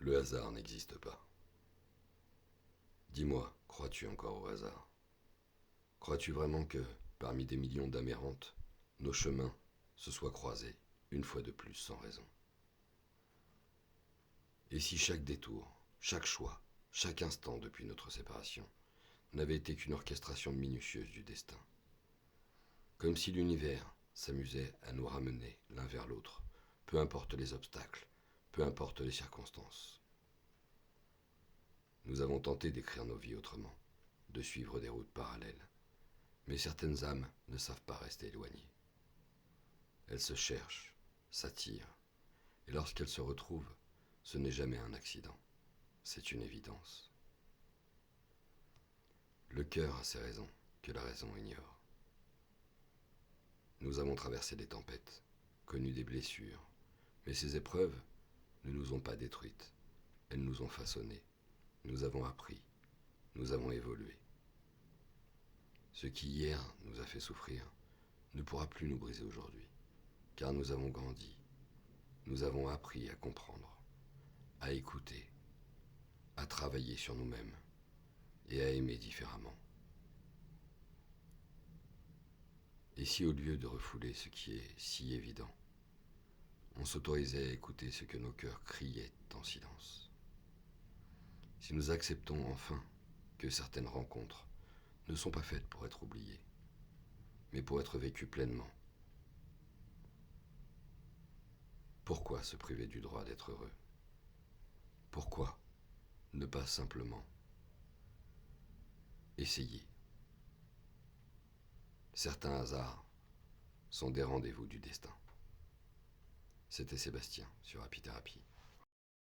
Le hasard n'existe pas. Dis-moi, crois-tu encore au hasard? Crois-tu vraiment que, parmi des millions d'âmes errantes, nos chemins se soient croisés, une fois de plus, sans raison? Et si chaque détour, chaque choix, chaque instant depuis notre séparation n'avait été qu'une orchestration minutieuse du destin? Comme si l'univers s'amusait à nous ramener l'un vers l'autre, peu importe les obstacles, peu importe les circonstances. Nous avons tenté d'écrire nos vies autrement, de suivre des routes parallèles, mais certaines âmes ne savent pas rester éloignées. Elles se cherchent, s'attirent, et lorsqu'elles se retrouvent, ce n'est jamais un accident, c'est une évidence. Le cœur a ses raisons que la raison ignore. Nous avons traversé des tempêtes, connu des blessures, mais ces épreuves ne nous ont pas détruites, elles nous ont façonnés, nous avons appris, nous avons évolué. Ce qui hier nous a fait souffrir ne pourra plus nous briser aujourd'hui, car nous avons grandi, nous avons appris à comprendre, à écouter, à travailler sur nous-mêmes et à aimer différemment. Et si au lieu de refouler ce qui est si évident, on s'autorisait à écouter ce que nos cœurs criaient en silence? Si nous acceptons enfin que certaines rencontres ne sont pas faites pour être oubliées, mais pour être vécues pleinement, pourquoi se priver du droit d'être heureux? Pourquoi ne pas simplement essayer? Certains hasards sont des rendez-vous du destin. C'était Sébastien sur Happy Therapy.